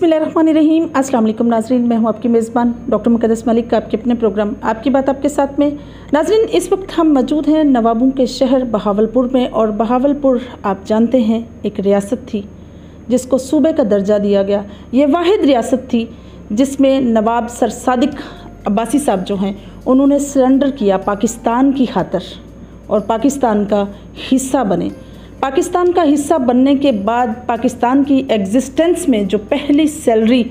बिस्मिल्लाहिर्रहमानिर्रहीम। अस्सलाम वालेकुम नाज़रीन, मैं हूं आपकी मेज़बान डॉक्टर मुक़द्दस मलिक, आपके अपने प्रोग्राम आपकी बात आपके साथ में। नाज़रीन, इस वक्त हम मौजूद हैं नवाबों के शहर बहावलपुर में, और बहावलपुर आप जानते हैं एक रियासत थी जिसको सूबे का दर्जा दिया गया। ये वाहिद रियासत थी जिसमें नवाब सर सादिक अब्बासी साहब जो हैं उन्होंने सरेंडर किया पाकिस्तान की खातिर और पाकिस्तान का हिस्सा बने। पाकिस्तान का हिस्सा बनने के बाद पाकिस्तान की एग्जिस्टेंस में जो पहली सैलरी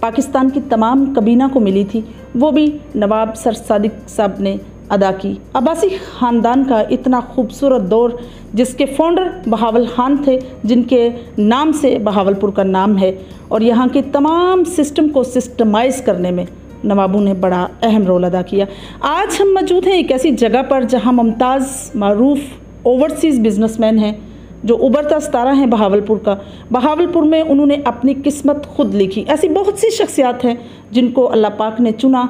पाकिस्तान की तमाम कबीना को मिली थी वो भी नवाब सर सादिक साहब ने अदा की। अब्बासी ख़ानदान का इतना खूबसूरत दौर जिसके फाउंडर बहावल खान थे, जिनके नाम से बहावलपुर का नाम है, और यहाँ के तमाम सिस्टम को सिस्टमाइज़ करने में नवाबों ने बड़ा अहम रोल अदा किया। आज हम मौजूद हैं एक ऐसी जगह पर जहाँ मुमताज़ मारूफ ओवरसीज़ बिजनेसमैन हैं जो उभरता सितारा हैं बहावलपुर का। बहावलपुर में उन्होंने अपनी किस्मत खुद लिखी। ऐसी बहुत सी शख्सियात हैं जिनको अल्लाह पाक ने चुना,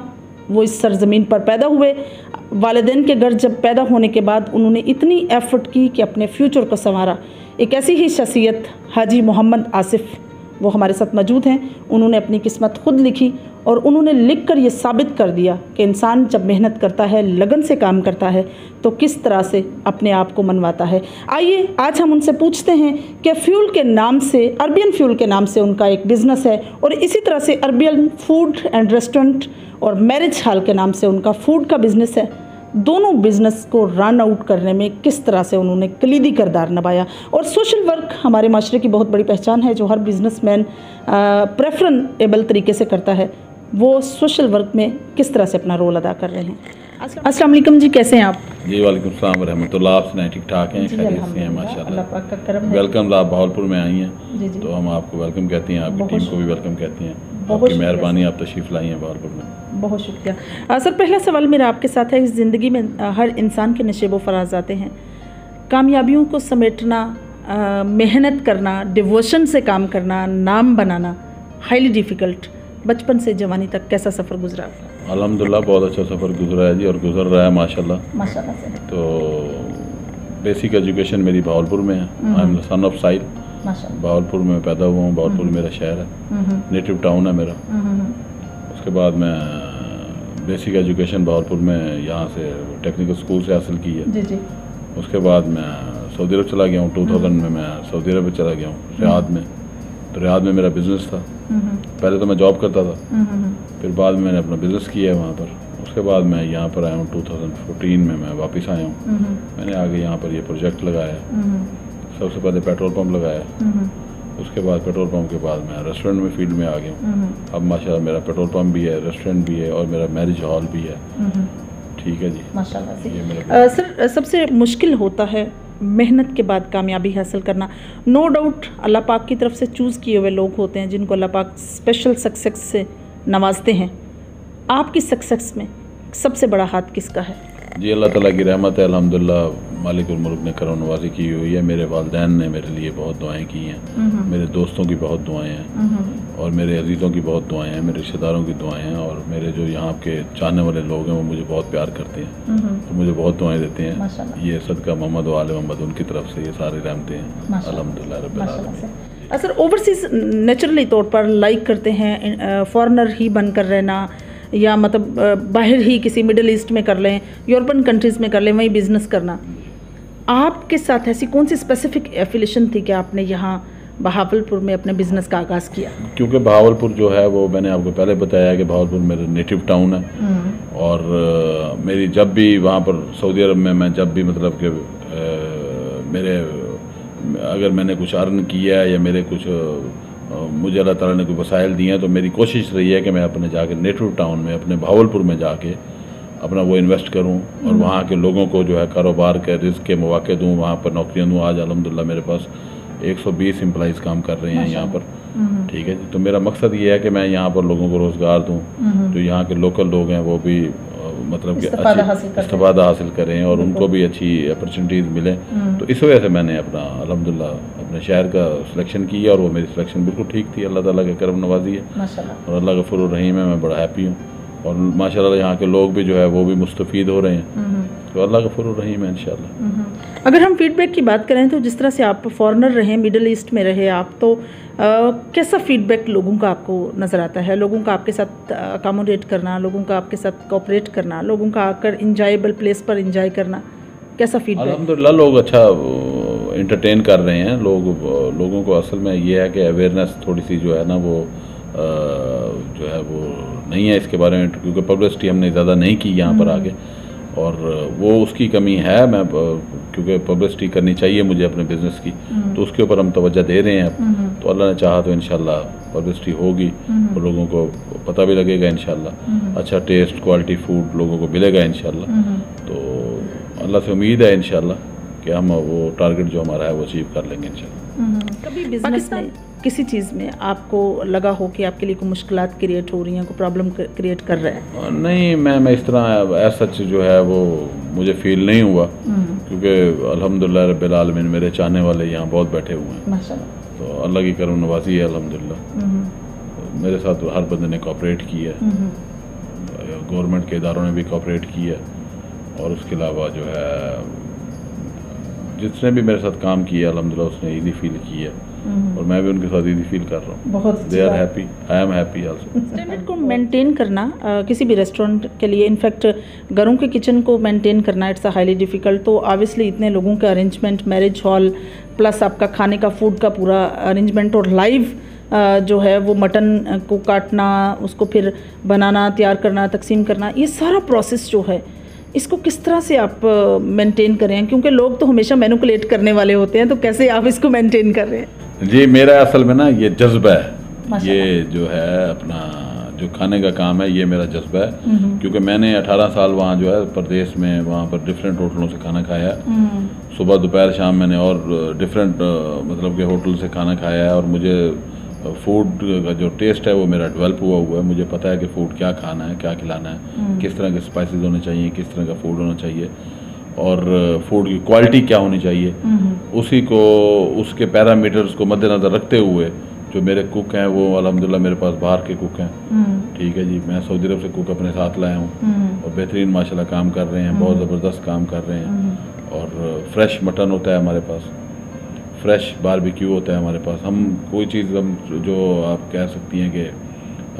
वो इस सरज़मीन पर पैदा हुए। वालिदैन के घर जब पैदा होने के बाद उन्होंने इतनी एफ़र्ट की कि अपने फ्यूचर को संवारा। एक ऐसी ही शख्सियत हाजी मोहम्मद आसिफ, वो हमारे साथ मौजूद हैं। उन्होंने अपनी किस्मत खुद लिखी और उन्होंने लिख कर ये साबित कर दिया कि इंसान जब मेहनत करता है, लगन से काम करता है, तो किस तरह से अपने आप को मनवाता है। आइए आज हम उनसे पूछते हैं कि फ्यूल के नाम से, अरबियन फ्यूल के नाम से उनका एक बिज़नेस है, और इसी तरह से अरबियन फूड एंड रेस्टोरेंट और मैरिज हॉल के नाम से उनका फूड का बिज़नेस है। दोनों बिज़नेस को रन आउट करने में किस तरह से उन्होंने कलीदी किरदार निभाया। और सोशल वर्क हमारे माशरे की बहुत बड़ी पहचान है, जो हर बिज़नेसमैन प्रेफरेबल तरीके से करता है। वो सोशल वर्क में किस तरह से अपना रोल अदा कर रहे हैं। अस्सलाम वालेकुम जी, कैसे हैं आप? जी वालेकुम सलाम रहमतुल्लाह। आप सुनाएं, ठीक ठाक हैं? खैरियत से हैं माशाल्लाह। अल्लाह पाक का करम है। वेलकम, आप बहावलपुर में आई हैं जी जी, तो हम आपको वेलकम कहते हैं, आपकी टीम को भी वेलकम कहते हैं। बहुत आपकी शुक्रिया मेहरबानी, आप तशरीफ़ लाई हैं बहावलपुर में। बहुत शुक्रिया। सर, पहला सवाल मेरा आपके साथ है। इस ज़िंदगी में हर इंसान के नशेब व फराज आते हैं। कामयाबियों को समेटना, मेहनत करना, डिवोशन से काम करना, नाम बनाना हाईली डिफ़िकल्ट। बचपन से जवानी तक कैसा सफ़र गुजरा? अल्हम्दुलिल्लाह बहुत अच्छा सफ़र गुजरा है जी, और गुजर रहा है माशाल्लाह। माशाल्लाह से। तो बेसिक एजुकेशन मेरी बहावलपुर में है। I am the son of Sahil. माशाल्लाह। बहावलपुर में पैदा हुआ हूँ, बहावलपुर मेरा शहर है, नेटिव टाउन है मेरा। उसके बाद मैं बेसिक एजुकेशन बहावलपुर में यहाँ से टेक्निकल स्कूल से हासिल की है। जी जी। उसके बाद मैं सऊदी अरब चला गया हूँ। 2000 में मैं सऊदी अरब चला गया हूँ, रियाद में। तो रियाद में मेरा बिज़नेस था। पहले तो मैं जॉब करता था, फिर बाद में मैंने अपना बिज़नेस किया है वहाँ पर। उसके बाद मैं यहाँ पर आया हूँ 2014 में मैं वापस आया हूँ। मैंने आगे यहाँ पर ये प्रोजेक्ट लगाया। सबसे पहले पेट्रोल पंप लगाया, उसके बाद पेट्रोल पंप के बाद मैं रेस्टोरेंट में फील्ड में आ गया हूँ। अब माशाल्लाह मेरा पेट्रोल पंप भी है, रेस्टोरेंट भी है, और मेरा मैरिज हॉल भी है। ठीक है जी, माशाल्लाह से। ये मेरा सर, सबसे मुश्किल होता है मेहनत के बाद कामयाबी हासिल करना। नो डाउट अल्लाह पाक की तरफ से चूज़ किए हुए लोग होते हैं जिनको अल्लाह पाक स्पेशल सक्सेस से नवाजते हैं। आपकी सक्सेस में सबसे बड़ा हाथ किसका है? जी, अल्लाह ताला की रहमत है, अल्हम्दुलिल्लाह। मालिकुल मुल्क ने करम नवाजी की हुई है। मेरे वालिदैन ने मेरे लिए बहुत दुआएं की हैं, मेरे दोस्तों की बहुत दुआएं हैं, और मेरे अजीज़ों की बहुत दुआएं हैं, मेरे रिश्तेदारों की दुआएं हैं, और मेरे जो यहाँ के चाहने वाले लोग हैं वो मुझे बहुत प्यार करते हैं और मुझे बहुत दुआएं देते हैं। ये सदका मोहम्मद व आले मोहम्मद, उनकी तरफ से ये सारी रहमतें हैं अल्हम्दुलिल्लाह रब्बिल आलमीन। सर, ओवरसीज़ नेचुरली तौर पर लाइक करते हैं फॉरेनर ही बनकर रहना, या मतलब बाहर ही किसी मिडिल ईस्ट में कर लें, यूरोपियन कंट्रीज़ में कर लें, वहीं बिज़नेस करना। आपके साथ ऐसी कौन सी स्पेसिफिक एफिलेशन थी कि आपने यहाँ बहावलपुर में अपने बिज़नेस का आगाज़ किया? क्योंकि बहावलपुर जो है वो मैंने आपको पहले बताया कि बहावलपुर मेरा नेटिव टाउन है, और मेरी जब भी वहाँ पर सऊदी अरब में मैं जब भी मतलब कि मेरे अगर मैंने कुछ अर्न किया है या मेरे कुछ मुझे अल्लाह ताला ने कोई वसाइल दिए हैं, तो मेरी कोशिश रही है कि मैं अपने जाके नेटिव टाउन में, अपने बहावलपुर में जाके अपना वो इन्वेस्ट करूं, और वहाँ के लोगों को जो है कारोबार के रिस्क के मौके दूं, वहाँ पर नौकरियां दूं। आज अल्हम्दुलिल्लाह मेरे पास 120 एम्प्लॉइज़ काम कर रहे हैं यहाँ पर। ठीक है जी, तो मेरा मकसद ये है कि मैं यहाँ पर लोगों को रोज़गार दूँ, जो यहाँ के लोकल लोग हैं वो भी मतलब कि अच्छी इस्तेफादा हासिल करें और उनको भी अच्छी अपॉर्चुनिटीज़ मिलें। तो इस वजह से मैंने अपना अल्हम्दुलिल्लाह अपने शहर का सिलेक्शन किया, और वो मेरी सिलेक्शन बिल्कुल ठीक थी। अल्लाह ताला का करम नवाजी है और अल्लाह गफूर रहीम है। मैं बड़ा हैप्पी हूँ, और माशाल्लाह यहाँ के लोग भी जो है वो भी मुस्तफ़ीद हो रहे हैं। तो अल्लाह गफूर रहीम है इंशाल्लाह। अगर हम फीडबैक की बात करें तो जिस तरह से आप फॉरेनर रहे, मिडिल ईस्ट में रहे आप, तो कैसा फीडबैक लोगों का आपको नज़र आता है? लोगों का आपके साथ अकोमोडेट करना, लोगों का आपके साथ कोऑपरेट करना, लोगों का आकर इंजॉयबल प्लेस पर इंजॉय करना, कैसा फीडबैक? अल्हम्दुलिल्लाह लोग अच्छा इंटरटेन कर रहे हैं। लोगों को असल में ये है कि अवेयरनेस थोड़ी सी जो है ना वो जो है वो नहीं है इसके बारे में, क्योंकि पब्लिसिटी हमने ज़्यादा नहीं की यहाँ पर आगे, और वो उसकी कमी है। मैं क्योंकि पब्लिसिटी करनी चाहिए मुझे अपने बिज़नेस की, तो उसके ऊपर हम तवज्जो दे रहे हैं। तो अल्लाह ने चाहा तो इंशाल्लाह पब्लिसिटी होगी और लोगों को पता भी लगेगा इंशाल्लाह। अच्छा टेस्ट, क्वालिटी फूड लोगों को मिलेगा इंशाल्लाह। तो अल्लाह से उम्मीद है इंशाल्लाह कि हम वो टारगेट जो हमारा है वो अचीव कर लेंगे इंशाल्लाह। कभी बिजनेस में किसी चीज़ में आपको लगा हो कि आपके लिए कोई मुश्किलात क्रिएट हो रही हैं, कोई प्रॉब्लम क्रिएट कर रहा है? नहीं, मैं इस तरह ऐसा सच जो है वो मुझे फील नहीं हुआ, क्योंकि अल्हम्दुलिल्लाह रब्बिल आलमीन मेरे चाहने वाले यहाँ बहुत बैठे हुए हैं माशाल्लाह। तो अल्लाह की करम नवाजी है अल्हम्दुलिल्लाह। मेरे साथ हर बंदे ने कोऑपरेट की है, गवर्नमेंट के इदारों ने भी कोऑपरेट की है, और उसके अलावा जो है जिसने भी मेरे साथ काम किया अल्हम्दुलिल्लाह उसने ईज़ी फील की है, और मैं भी उनके साथ ईज़ी फील कर रहा हूँ। बहुत they are happy, I am happy also. Standard को मेंटेन करना किसी भी रेस्टोरेंट के लिए, इनफैक्ट घरों के किचन को मेंटेन करना इट्स अ हाईली डिफ़िकल्ट। तो ऑब्वियसली इतने लोगों का अरेंजमेंट, मैरिज हॉल प्लस आपका खाने का फूड का पूरा अरेंजमेंट, और लाइव जो है वो मटन को काटना, उसको फिर बनाना, तैयार करना, तकसीम करना, ये सारा प्रोसेस जो है इसको किस तरह से आप मेंटेन करें? क्योंकि लोग तो हमेशा मैनिपुलेट करने वाले होते हैं, तो कैसे आप इसको मेंटेन कर रहे हैं? जी, मेरा असल में ना ये जज्बा है, ये जो है अपना जो खाने का काम है ये मेरा जज्बा है, क्योंकि मैंने 18 साल वहाँ जो है प्रदेश में वहाँ पर डिफरेंट होटलों से खाना खाया है। सुबह दोपहर शाम मैंने और डिफरेंट मतलब के होटल से खाना खाया है, और मुझे फूड का जो टेस्ट है वो मेरा डेवलप हुआ है। मुझे पता है कि फ़ूड क्या खाना है, क्या खिलाना है, किस तरह के स्पाइसेस होने चाहिए, किस तरह का फूड होना चाहिए, और फूड की क्वालिटी क्या होनी चाहिए। उसी को उसके पैरामीटर्स को मद्देनज़र रखते हुए जो मेरे कुक हैं वो अल्हम्दुलिल्लाह मेरे पास बाहर के कुक हैं, ठीक है जी। मैं सऊदी अरब से कुक अपने साथ लाया हूँ और बेहतरीन माशाल्लाह काम कर रहे हैं, बहुत ज़बरदस्त काम कर रहे हैं। और फ्रेश मटन होता है हमारे पास, फ्रेश बारबेक्यू होता है हमारे पास। हम कोई चीज़ हम जो आप कह सकती हैं कि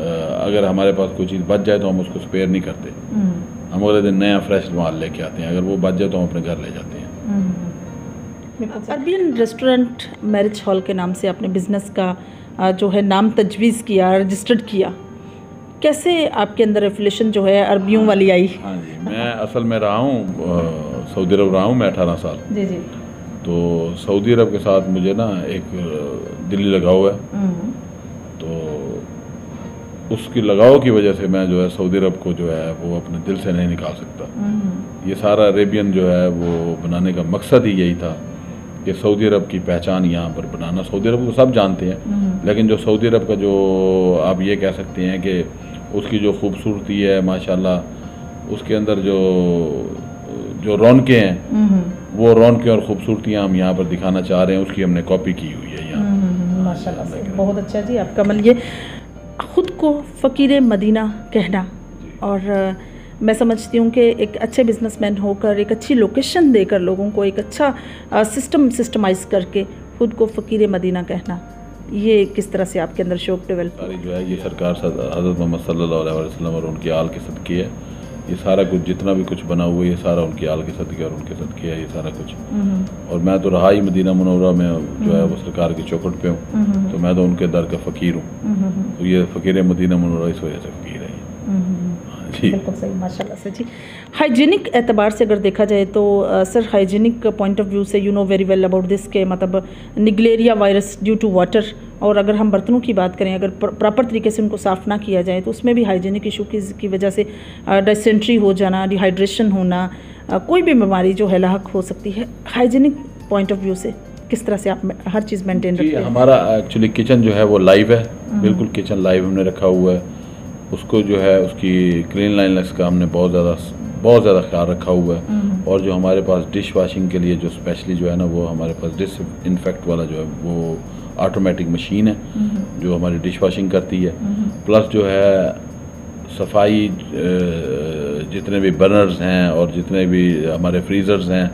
अगर हमारे पास कोई चीज़ बच जाए तो हम उसको स्पेयर नहीं करते, हम अगले दिन नया फ्रेश माल लेके आते हैं। अगर वो बच जाए तो हम अपने घर ले जाते हैं। अरबियन रेस्टोरेंट मैरिज हॉल के नाम से आपने बिज़नेस का जो है नाम तजवीज़ किया, रजिस्टर्ड किया, कैसे आपके अंदर एफिलिएशन जो है अरबियों वाली आई? हाँ जी, मैं असल में रहा हूँ सऊदी अरब रहा हूँ मैं 18 साल। जी जी। तो सऊदी अरब के साथ मुझे ना एक दिली लगाव है, तो उसकी लगाव की वजह से मैं जो है सऊदी अरब को जो है वो अपने दिल से नहीं निकाल सकता। ये सारा अरेबियन जो है वो बनाने का मकसद ही यही था कि सऊदी अरब की पहचान यहाँ पर बनाना। सऊदी अरब को सब जानते हैं, लेकिन जो सऊदी अरब का जो आप ये कह सकते हैं कि उसकी जो खूबसूरती है माशाल्लाह, उसके अंदर जो रौनकें हैं, वो रौनकें और ख़ूबसूरतियाँ हम यहाँ पर दिखाना चाह रहे हैं, उसकी हमने कॉपी की हुई है यहाँ। माशाल्लाह से बहुत अच्छा जी आपका अमल। ये ख़ुद को फ़कीर मदीना कहना, और मैं समझती हूँ कि एक अच्छे बिजनेसमैन होकर, एक अच्छी लोकेशन देकर, लोगों को एक अच्छा सिस्टमाइज़ करके ख़ुद को फ़कीर मदीना कहना, ये किस तरह से आपके अंदर शौक़ डेवलप सारी जो है ये सरकार हज़रत मोहम्मद सल्लल्लाहु अलैहि वसल्लम और उनके आल के सदक़े है। ये सारा कुछ जितना भी कुछ बना हुआ है ये सारा उनके आल के सदक़े और उनके सदक़े है ये सारा कुछ। और मैं तो रहा ही मदीना मुनव्वरा में जो है वो सरकार की चौखट पे हूँ, तो मैं तो उनके दर का फ़कीर हूँ। तो ये फ़कीर मदीना मुनव्वरा इस वजह से फ़कीर है। जी बिल्कुल सही, माशाल्लाह से जी। हाइजीनिक एतबार से अगर देखा जाए तो sir, hygienic point of view से you know very well about this के मतलब Naegleria virus due to water, और अगर हम बर्तनों की बात करें, अगर प्रॉपर तरीके से उनको साफ़ ना किया जाए तो उसमें भी हाइजीनिक इशू की वजह से डिसेंट्री हो जाना, डिहाइड्रेशन होना, कोई भी बीमारी जो है लाक हो सकती है। हाइजीनिक पॉइंट ऑफ व्यू से किस तरह से आप हर चीज़ मेंटेन रखते हैं? हमारा एक्चुअली किचन जो है वो लाइव है, बिल्कुल किचन लाइव हमने रखा हुआ है। उसको जो है उसकी क्लीन लाइननेस का हमने बहुत ज़्यादा ख्याल रखा हुआ है। और जो हमारे पास डिश वॉशिंग के लिए जो स्पेशली जो है ना वो हमारे पास डिसइंफेक्ट वाला जो है वो ऑटोमेटिक मशीन है जो हमारी डिश वॉशिंग करती है। प्लस जो है सफाई जितने भी बर्नर्स हैं और जितने भी हमारे फ्रीज़र्स हैं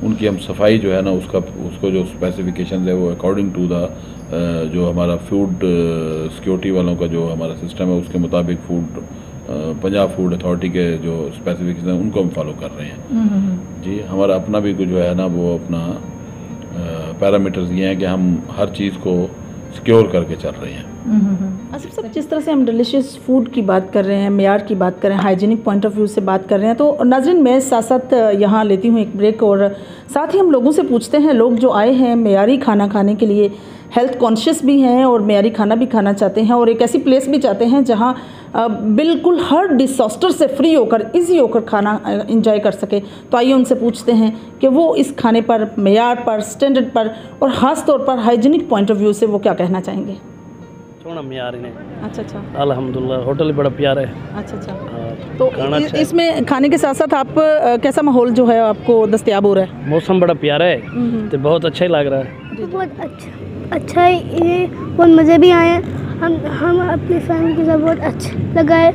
उनकी हम सफाई जो है ना उसको जो स्पेसिफिकेशन है वो अकॉर्डिंग टू द जो हमारा फूड सिक्योरिटी वालों का जो हमारा सिस्टम है उसके मुताबिक पंजाब फूड अथॉरिटी के जो स्पेसिफिकेशन है उनको हम फॉलो कर रहे हैं। जी, हमारा अपना भी जो है ना वो अपना पैरामीटर्स ये हैं कि हम हर चीज़ को सिक्योर करके चल रहे हैं। आसिफ साहब, जिस तरह से हम डिलीशियस फूड की बात कर रहे हैं, मेयार की बात कर रहे हैं, हाइजीनिक पॉइंट ऑफ व्यू से बात कर रहे हैं, तो नाज़रीन मैं साथ साथ यहाँ लेती हूँ एक ब्रेक और साथ ही हम लोगों से पूछते हैं, लोग जो आए हैं मेयारी खाना खाने के लिए, हेल्थ कॉन्शियस भी हैं और मेयारी खाना भी खाना चाहते हैं और एक ऐसी प्लेस भी चाहते हैं जहाँ बिल्कुल हर डिसास्टर से फ्री होकर ईजी होकर खाना एंजॉय कर सके। तो आइए उनसे पूछते हैं कि वो इस खाने पर, मेयार पर, स्टैंडर्ड पर और ख़ास तौर पर हाइजीनिक पॉइंट ऑफ व्यू से वो क्या कहना चाहेंगे। सोना मेयार ने। अच्छा, अल्हम्दुलिल्लाह, होटल भी बड़ा प्यारा है। अच्छा। तो इसमें खाने के साथ साथ आप कैसा माहौल जो है आपको दस्तयाब हो रहा है? मौसम बड़ा प्यारा है तो बहुत अच्छा ही लग रहा है। बहुत अच्छा है, ये बहुत मज़े भी आए हैं। हम अपनी फैमिली के साथ बहुत अच्छा लगा है।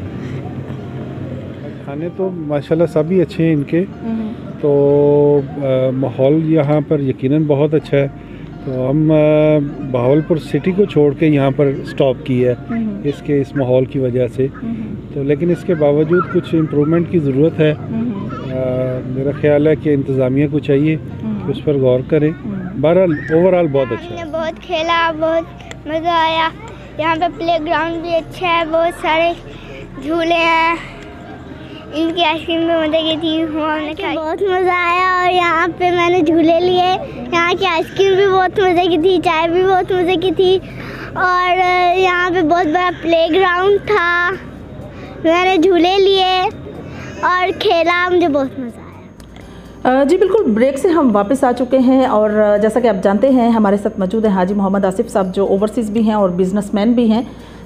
खाने तो माशाल्लाह सभी अच्छे हैं इनके, तो माहौल यहाँ पर यकीनन बहुत अच्छा है। तो हम बहावलपुर सिटी को छोड़ के यहाँ पर स्टॉप किया है इस माहौल की वजह से। तो लेकिन इसके बावजूद कुछ इम्प्रूवमेंट की ज़रूरत है। मेरा ख्याल है कि इंतज़ामिया को चाहिए कि उस पर गौर करें। बहरहाल ओवरऑल बहुत अच्छा है। हमने बहुत खेला, बहुत मज़ा आया। यहाँ पे प्लेग्राउंड भी अच्छा है, बहुत सारे झूले हैं। इनकी आइसक्रीम भी मज़े की थी, हमने खाई, बहुत मज़ा आया। और यहाँ पे मैंने झूले लिए, यहाँ की आइसक्रीम भी बहुत मज़े की थी, चाय भी बहुत मज़े की थी और यहाँ पे बहुत बड़ा प्लेग्राउंड था। मैंने झूले लिए और खेला, मुझे बहुत मज़ा आया। जी बिल्कुल, ब्रेक से हम वापस आ चुके हैं और जैसा कि आप जानते हैं हमारे साथ मौजूद हैं हाजी मोहम्मद आसिफ साहब जो ओवरसीज़ भी हैं और बिजनेसमैन भी हैं।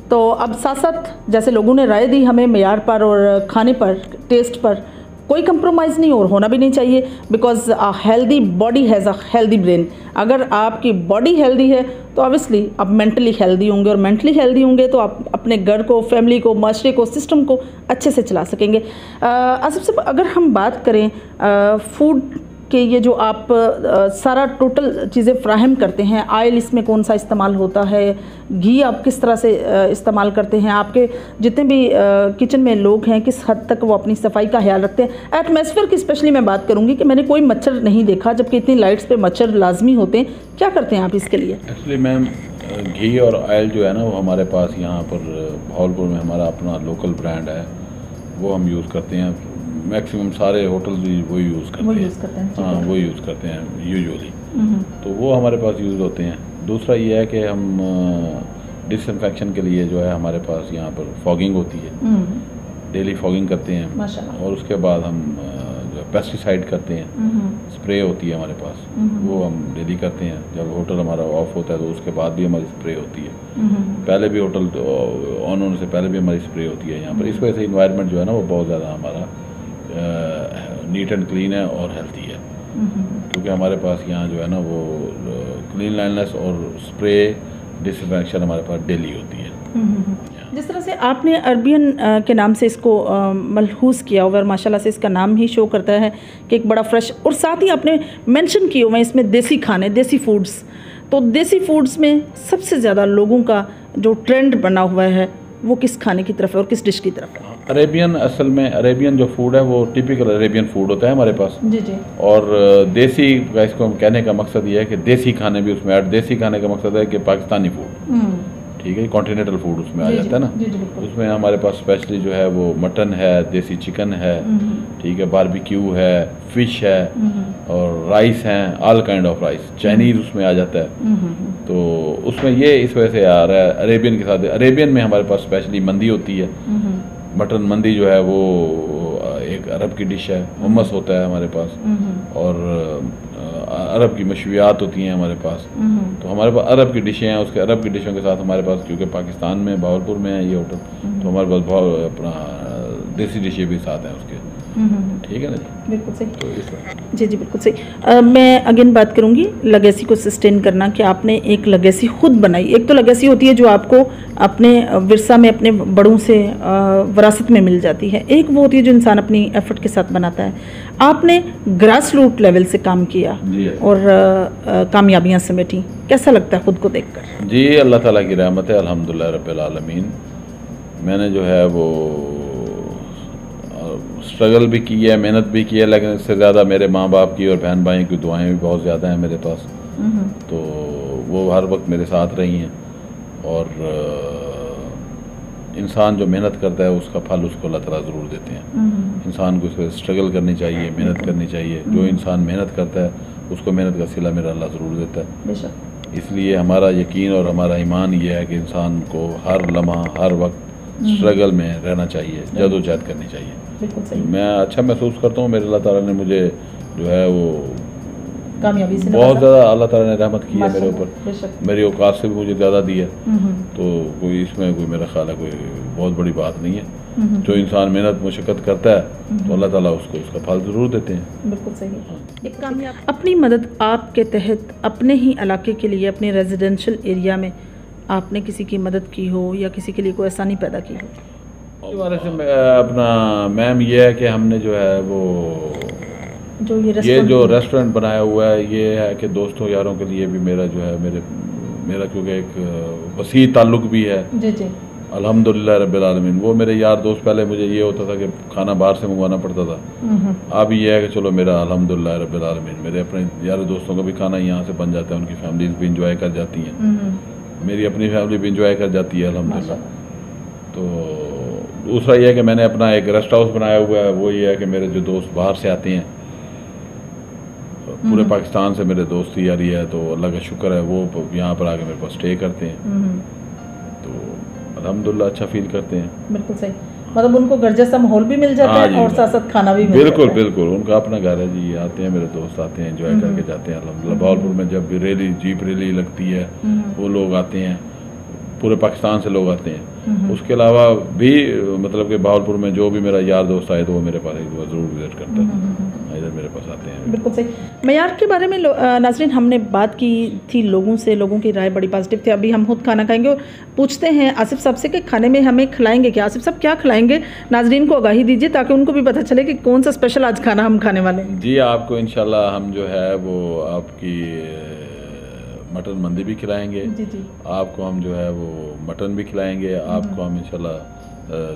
तो अब साथ साथ जैसे लोगों ने राय दी हमें मेयार पर और खाने पर, टेस्ट पर कोई कंप्रोमाइज़ नहीं और होना भी नहीं चाहिए, because a healthy body has a healthy brain. अगर आपकी बॉडी हेल्दी है तो ऑब्वियसली आप मेंटली हेल्दी होंगे और मेंटली हेल्दी होंगे तो आप अपने घर को, फैमिली को, माशरे को, सिस्टम को अच्छे से चला सकेंगे। आसिफ साहब, अगर हम बात करें फूड के, ये जो आप सारा टोटल चीज़ें फ्राहम करते हैं, ऑयल इसमें कौन सा इस्तेमाल होता है, घी आप किस तरह से इस्तेमाल करते हैं, आपके जितने भी किचन में लोग हैं किस हद तक वो अपनी सफाई का ख्याल रखते हैं। एटमॉस्फेयर की स्पेशली मैं बात करूँगी कि मैंने कोई मच्छर नहीं देखा, जबकि इतनी लाइट्स पे मच्छर लाजमी होते हैं। क्या करते हैं आप इसके लिए? एक्चुअली मैम, घी और ऑयल जो है ना वो हमारे पास यहाँ पर बहावलपुर में हमारा अपना लोकल ब्रांड है, वो हम यूज़ करते हैं। मैक्सिमम सारे होटल्स भी वही यूज़ करते हैं। हाँ, वो यूज़ करते हैं यूजुअली, तो वो हमारे पास यूज़ होते हैं। दूसरा ये है कि हम डिसइंफेक्शन के लिए जो है हमारे पास यहाँ पर फॉगिंग होती है, डेली फॉगिंग करते हैं और उसके बाद हम जो पेस्टिसाइड करते हैं, स्प्रे होती है हमारे पास, वो हम डेली करते हैं। जब होटल हमारा ऑफ होता है तो उसके बाद भी हमारी स्प्रे होती है। पहले भी होटल ऑन होने से पहले भी हमारी स्प्रे होती है यहाँ पर। इस वजह से इन्वायरमेंट जो है ना वो बहुत ज़्यादा हमारा नीट एंड क्लीन है और हेल्थी है, क्योंकि हमारे पास यहाँ जो है ना वो क्लीन लाइननेस और स्प्रे डिसइंफेक्शन हमारे पास डेली होती है। जिस तरह से आपने अरबियन के नाम से इसको मलहूज़ किया हुआ, माशाल्लाह से इसका नाम ही शो करता है कि एक बड़ा फ्रेश, और साथ ही आपने मेंशन किए हुए इसमें देसी खाने, देसी फूड्स। तो देसी फूड्स में सबसे ज़्यादा लोगों का जो ट्रेंड बना हुआ है वो किस खाने की तरफ है और किस डिश की तरफ है? अरेबियन, असल में अरेबियन जो फूड है वो टिपिकल अरेबियन फूड होता है हमारे पास। जी। और देसी का, इसको हम कहने का मकसद ये है कि देसी खाने भी उसमें ऐड, देसी खाने का मकसद है कि पाकिस्तानी फूड, ठीक है, कॉन्टिनेंटल फूड उसमें आ जाता है ना। उसमें हमारे पास स्पेशली जो है वो मटन है, देसी चिकन है, ठीक है, बारबेक्यू है, फिश है और राइस हैं, all kind of rice, Chinese उसमें आ जाता है। तो उसमें ये इस वजह से आ रहा है अरेबियन के साथ। अरेबियन में हमारे पास स्पेशली मंदी होती है, मटन मंदी जो है वो एक अरब की डिश है, हुम्मस होता है हमारे पास और अरब की मशवियात होती हैं हमारे पास। तो हमारे पास अरब की डिशें हैं, उसके अरब की डिशों के साथ हमारे पास, क्योंकि पाकिस्तान में बहावलपुर में है ये होटल, तो हमारे पास अपना देसी डिशें भी साथ हैं उसके। ठीक है ना जी, बिल्कुल सही। तो इस तरह जी जी बिल्कुल सही। मैं अगेन बात करूंगी लेगेसी को सस्टेन करना, कि आपने एक लेगेसी खुद बनाई। एक तो लेगेसी होती है जो आपको अपने विरसा में अपने बड़ों से विरासत में मिल जाती है, एक वो होती है जो इंसान अपनी एफर्ट के साथ बनाता है। आपने ग्रास रूट लेवल से काम किया जी और कामयाबियां समेटी, कैसा लगता है खुद को देखकर? जी, अल्लाह ताला की रहमत है, अल्हम्दुलिल्लाह रब्बिल आलमीन। मैंने जो है वो स्ट्रगल भी की है, मेहनत भी की है, लेकिन इससे ज़्यादा मेरे माँ बाप की और बहन भाई की दुआएं भी बहुत ज़्यादा हैं मेरे पास, तो वो हर वक्त मेरे साथ रही हैं। और इंसान जो मेहनत करता है उसका फल उसको अल्लाह ताला ज़रूर देते हैं। इंसान को इसको स्ट्रगल करनी चाहिए, मेहनत करनी चाहिए। जो इंसान मेहनत करता है उसको मेहनत का सिला मेरा अल्लाह ज़रूर देता है। बेशक। इसलिए हमारा यकीन और हमारा ईमान ये है कि इंसान को हर लम्हा हर वक्त स्ट्रगल में रहना चाहिए, जदोजहद करनी चाहिए। बिल्कुल सही। मैं अच्छा महसूस करता हूँ, मेरे अल्लाह ताला ने मुझे जो है वो कामयाबी से बहुत ज़्यादा अल्लाह ताला ने रहमत की है मेरे ऊपर, बेशक। मेरी औकात से भी मुझे ज़्यादा दी है। तो कोई इसमें कोई मेरा ख्याल है कोई बहुत बड़ी बात नहीं है। जो इंसान मेहनत मुशक्क़त करता है तो अल्लाह ताला उसको उसका फल ज़रूर देते हैं। बिल्कुल सही। एक कामयाब अपनी मदद आपके तहत अपने ही इलाके के लिए, अपने रेजिडेंशियल एरिया में आपने किसी की मदद की हो या किसी के लिए कोई आसानी पैदा की हो? इस बारे से अपना मैम ये है कि हमने जो है वो ये जो रेस्टोरेंट बनाया हुआ है, ये है कि दोस्तों यारों के लिए भी मेरा जो है मेरा क्योंकि एक वसी ताल्लुक़ भी है। जी जी। अल्हम्दुलिल्लाह रब्बिल आलमीन। वो मेरे यार दोस्त, पहले मुझे ये होता था कि खाना बाहर से मंगवाना पड़ता था, अब ये है कि चलो मेरा अल्हम्दुलिल्लाह रब्बिल आलमीन मेरे अपने यार दोस्तों का भी खाना यहाँ से बन जाता है, उनकी फैमिलीज भी इंजॉय कर जाती हैं, मेरी अपनी फैमिली भी इंजॉय कर जाती है अल्हम्दुलिल्लाह। तो दूसरा ये है कि मैंने अपना एक रेस्ट हाउस बनाया हुआ है। वो ये है कि मेरे जो दोस्त बाहर से आते हैं, पूरे पाकिस्तान से मेरे दोस्त यारी है, तो अल्लाह का शुक्र है वो यहाँ पर आके मेरे पास स्टे करते हैं, तो अल्हम्दुलिल्लाह अच्छा फील करते हैं। बिल्कुल सही। मतलब उनको घर जैसा माहौल भी मिल जाता है और साथ साथ खाना भी मिल बिल्कुल जाता है। बिल्कुल, उनका अपना घर है जी, आते हैं मेरे दोस्त, आते हैं एंजॉय करके जाते हैं अल्हम्दुलिल्लाह। भावलपुर में जब भी रैली जीप रैली लगती है वो लोग आते हैं, पूरे पाकिस्तान से लोग आते हैं। उसके अलावा भी मतलब कि भावलपुर में जो भी मेरा यार दोस्त आए तो वो मेरे पास एक बार ज़रूर विजिट करता है, इधर मेरे पास आते हैं। बिल्कुल सही। मयार के बारे में नाज़रीन हमने बात की थी लोगों से, लोगों की राय बड़ी पॉजिटिव थी। अभी हम खुद खाना खाएंगे और पूछते हैं आसिफ साहब से कि खाने में हमें खिलाएंगे क्या। आसिफ साहब क्या खिलाएंगे, नाज़रीन को आगाही दीजिए ताकि उनको भी पता चले कि कौन सा स्पेशल आज खाना हम खाने वाले हैं। जी, आपको इंशाल्लाह हम जो है वो आपकी मटन मंदी भी खिलाएंगे। जी जी। आपको हम जो है वो मटन भी खिलाएंगे, आपको हम इंशाल्लाह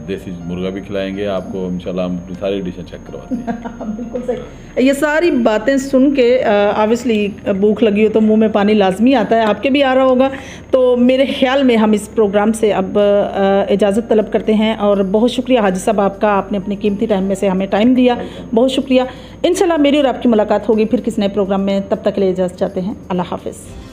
देसी मुर्गा भी खिलाएंगे, आपको इंशाल्लाह हम अपनी सारी डिशें चेक करवाते हैं। बिल्कुल सही। ये सारी बातें सुन के ऑब्वियसली भूख लगी हो तो मुंह में पानी लाजमी आता है, आपके भी आ रहा होगा। तो मेरे ख्याल में हम इस प्रोग्राम से अब इजाज़त तलब करते हैं और बहुत शुक्रिया हाजी साहब आपका, आपने अपने कीमती टाइम में से हमें टाइम दिया, बहुत शुक्रिया। इंशाल्लाह मेरी और आपकी मुलाकात होगी फिर किसी नए प्रोग्राम में, तब तक के लिए इजाज़त चाहते हैं। अल्लाह हाफ़िज़।